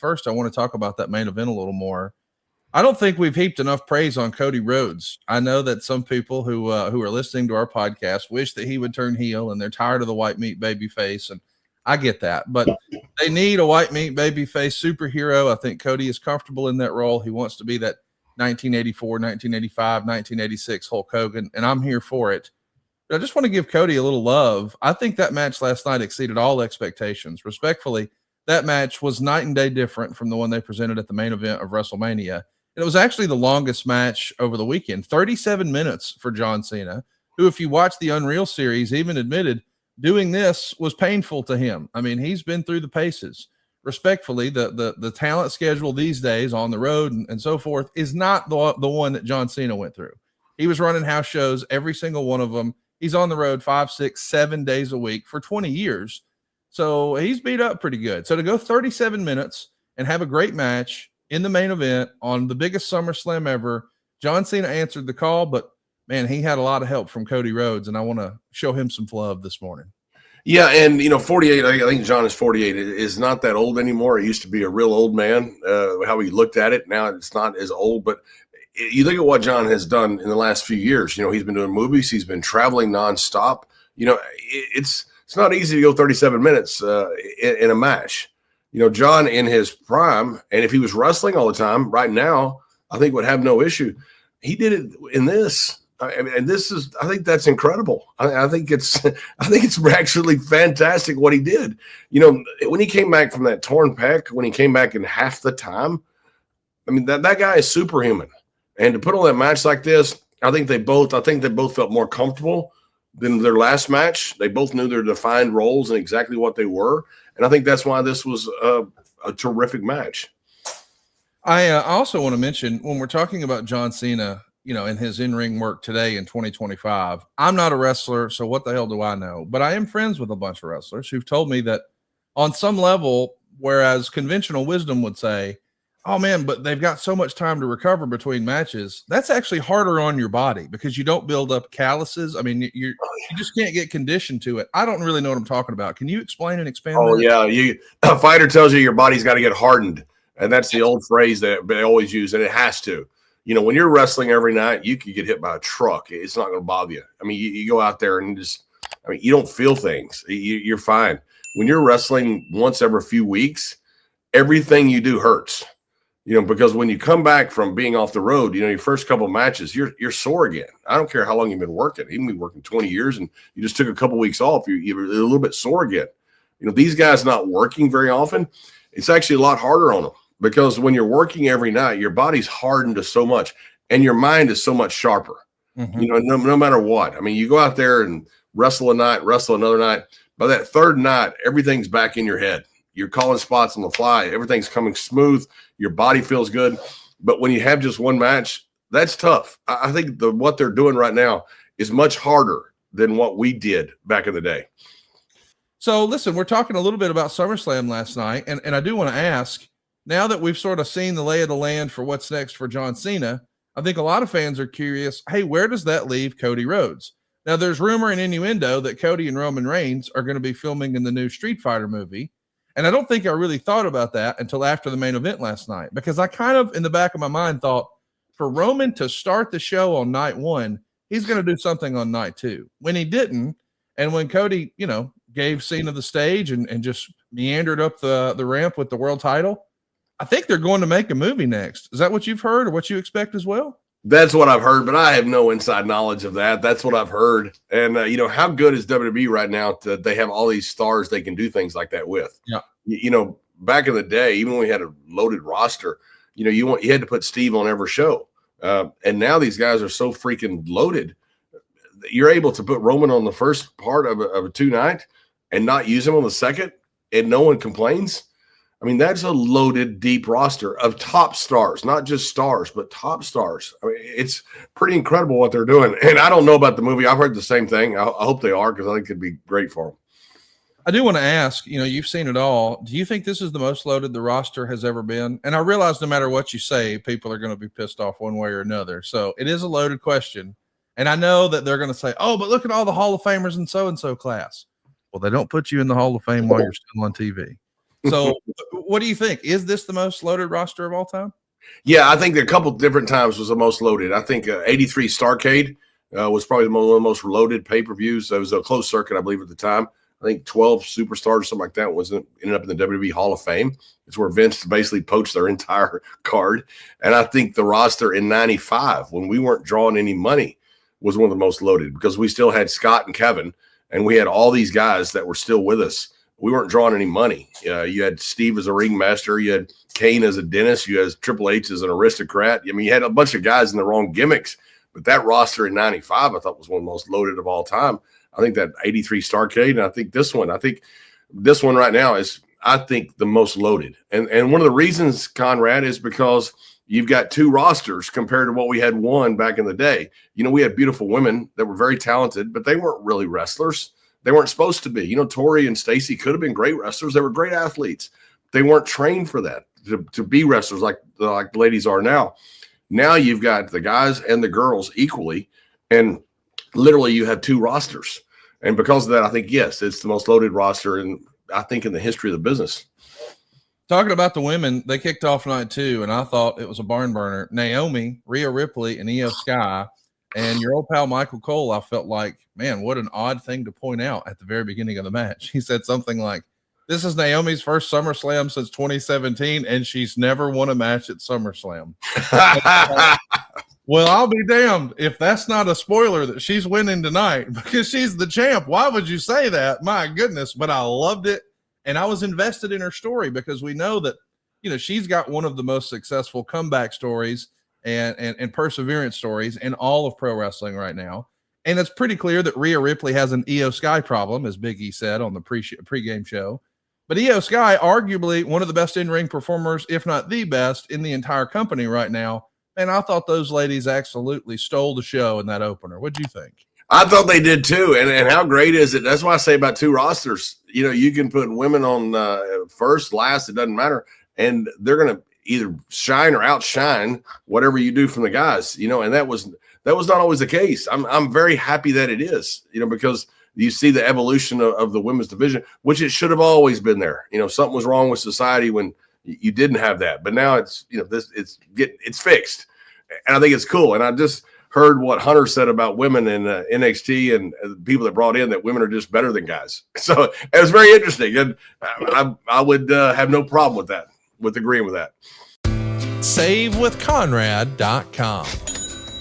first, I want to talk about that main event a little more. I don't think we've heaped enough praise on Cody Rhodes. I know that some people who are listening to our podcast wish that he would turn heel, and they're tired of the white meat baby face, and I get that. But they need a white meat baby face superhero. I think Cody is comfortable in that role. He wants to be that 1984, 1985, 1986 Hulk Hogan, and I'm here for it. But I just want to give Cody a little love. I think that match last night exceeded all expectations. Respectfully, that match was night and day different from the one they presented at the main event of WrestleMania. It was actually the longest match over the weekend, 37 minutes for John Cena, who, if you watch the Unreal series, even admitted doing this was painful to him. I mean, he's been through the paces. Respectfully, the talent schedule these days on the road and so forth is not the one that John Cena went through. He was running house shows, every single one of them. He's on the road 5, 6, 7 days a week for 20 years. So he's beat up pretty good. So to go 37 minutes and have a great match in the main event on the biggest SummerSlam ever, John Cena answered the call, but man, he had a lot of help from Cody Rhodes, and I want to show him some love this morning. Yeah, and 48, I think John is 48, is not that old anymore. It used to be a real old man, how he looked at it. Now it's not as old, but you look at what John has done in the last few years. He's been doing movies. He's been traveling nonstop. It's not easy to go 37 minutes in a match. John in his prime, and if he was wrestling all the time right now, I think would have no issue. He did it in this. I think that's incredible. I think it's actually fantastic what he did. When he came back from that torn pec, when he came back in half the time, I mean, that guy is superhuman. And to put on that match like this, I think they both felt more comfortable than their last match. They both knew their defined roles and exactly what they were. And I think that's why this was a terrific match. I also want to mention, when we're talking about John Cena, in his in-ring work today in 2025, I'm not a wrestler, so what the hell do I know? But I am friends with a bunch of wrestlers who've told me that on some level, whereas conventional wisdom would say, oh man, but they've got so much time to recover between matches, that's actually harder on your body because you don't build up calluses. I mean, you just can't get conditioned to it. I don't really know what I'm talking about. Can you explain and expand? Oh yeah. A fighter tells you your body's got to get hardened. And that's the old phrase that they always use. And it has to, when you're wrestling every night, you could get hit by a truck. It's not going to bother you. I mean, you go out there and you don't feel things. You're fine. When you're wrestling once every few weeks, everything you do hurts. Because when you come back from being off the road, your first couple of matches, you're sore again. I don't care how long you've been working. You can be working 20 years and you just took a couple of weeks off. You're a little bit sore again. These guys not working very often, it's actually a lot harder on them because when you're working every night, your body's hardened to so much and your mind is so much sharper. Mm-hmm. No matter what. I mean, you go out there and wrestle a night, wrestle another night. By that third night, everything's back in your head. You're calling spots on the fly. Everything's coming smooth. Your body feels good. But when you have just one match, that's tough. I think what they're doing right now is much harder than what we did back in the day. So listen, we're talking a little bit about SummerSlam last night. And I do want to ask, now that we've sort of seen the lay of the land for what's next for John Cena, I think a lot of fans are curious, hey, where does that leave Cody Rhodes? Now, there's rumor and innuendo that Cody and Roman Reigns are going to be filming in the new Street Fighter movie. And I don't think I really thought about that until after the main event last night, because I kind of, in the back of my mind, thought for Roman to start the show on night one, he's going to do something on night two. When he didn't, and when Cody, gave Cena the stage and just meandered up the ramp with the world title, I think they're going to make a movie next. Is that what you've heard or what you expect as well? That's what I've heard, but I have no inside knowledge of that. That's what I've heard. And, how good is WWE right now that they have all these stars they can do things like that with? Yeah. Back in the day, even when we had a loaded roster, you had to put Steve on every show. And now these guys are so freaking loaded. You're able to put Roman on the first part of a two-night and not use him on the second, and no one complains. I mean, that's a loaded, deep roster of top stars, not just stars, but top stars. I mean, it's pretty incredible what they're doing. And I don't know about the movie. I've heard the same thing. I hope they are, because I think it'd be great for them. I do want to ask, you've seen it all. Do you think this is the most loaded the roster has ever been? And I realize no matter what you say, people are going to be pissed off one way or another. So it is a loaded question. And I know that they're going to say, oh, but look at all the Hall of Famers in so-and-so class. Well, they don't put you in the Hall of Fame while you're still on TV. So what do you think? Is this the most loaded roster of all time? Yeah, I think a couple different times was the most loaded. I think 83 Starrcade was probably one of the most loaded pay-per-views. It was a closed circuit, I believe, at the time. I think 12 superstars or something like that ended up in the WWE Hall of Fame. It's where Vince basically poached their entire card. And I think the roster in 95, when we weren't drawing any money, was one of the most loaded because we still had Scott and Kevin, and we had all these guys that were still with us. We weren't drawing any money. You had Steve as a ringmaster. You had Kane as a dentist. You had Triple H as an aristocrat. I mean, you had a bunch of guys in the wrong gimmicks. But that roster in 95, I thought was one of the most loaded of all time. I think that 83 Starrcade, and I think this one right now is, I think, the most loaded. And one of the reasons, Conrad, is because you've got two rosters compared to what we had one back in the day. You know, we had beautiful women that were very talented, but they weren't really wrestlers. They weren't supposed to be. You know, Tori and Stacy could have been great wrestlers. They were great athletes. They weren't trained for that, to be wrestlers like the ladies are now. Now you've got the guys and the girls equally, and literally you have two rosters. And because of that, I think, yes, it's the most loaded roster in the history of the business. Talking about the women, they kicked off night 2, and I thought it was a barn burner. Naomi, Rhea Ripley, and Io Sky. And your old pal Michael Cole, I felt like, man, what an odd thing to point out at the very beginning of the match. He said something like, this is Naomi's first SummerSlam since 2017, and she's never won a match at SummerSlam. Well, I'll be damned if that's not a spoiler that she's winning tonight because she's the champ. Why would you say that? My goodness. But I loved it. And I was invested in her story because we know that, you know, she's got one of the most successful comeback stories and perseverance stories in all of pro wrestling right now. And it's pretty clear that Rhea Ripley has an Io Sky problem, as Big E said on the pregame show. But Io Sky, arguably one of the best in-ring performers, if not the best, in the entire company right now. And I thought those ladies absolutely stole the show in that opener. What'd you think? I thought they did too. And how great is it? That's why I say about two rosters. You know, you can put women on first, last, it doesn't matter. And they're going to either shine or outshine whatever you do from the guys, you know, and that was not always the case. I'm very happy that it is, you know, because you see the evolution of the women's division, which it should have always been there. You know, something was wrong with society when you didn't have that, but now it's, you know, it's fixed. And I think it's cool. And I just heard what Hunter said about women in NXT and people that brought in that women are just better than guys. So it was very interesting. And I would have no problem with that, with agreeing with that. SaveWithConrad.com.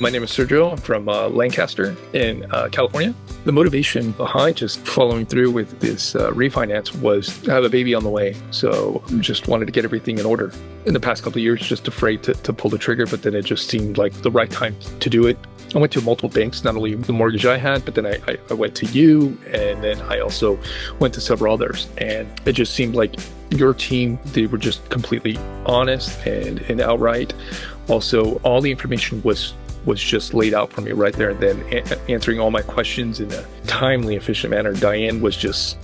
My name is Sergio. I'm from Lancaster in California. The motivation behind just following through with this refinance was I have a baby on the way. So just wanted to get everything in order. In the past couple of years, just afraid to pull the trigger, but then it just seemed like the right time to do it. I went to multiple banks, not only the mortgage I had, but then I went to you, and then I also went to several others. And it just seemed like your team, they were just completely honest and outright. Also, all the information was just laid out for me right there and then, answering all my questions in a timely, efficient manner. Diane was just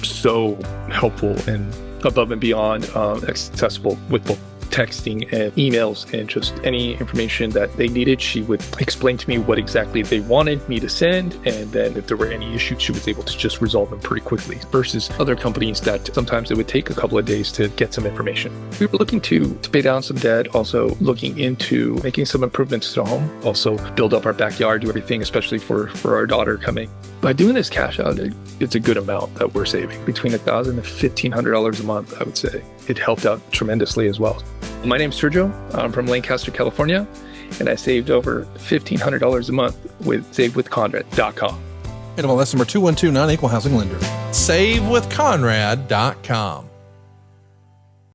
so helpful and above and beyond accessible with both texting and emails and just any information that they needed. She would explain to me what exactly they wanted me to send, and then if there were any issues, she was able to just resolve them pretty quickly versus other companies that sometimes it would take a couple of days to get some information. We were looking to pay down some debt, also looking into making some improvements to the home, also build up our backyard, do everything, especially for our daughter coming. By doing this cash out, it's a good amount that we're saving, between $1,000 and $1,500 a month, I would say. It helped out tremendously as well. My name's Sergio. I'm from Lancaster, California, and I saved over $1,500 a month with SaveWithConrad.com. NMLS number 2129, Equal Housing Lender. SaveWithConrad.com.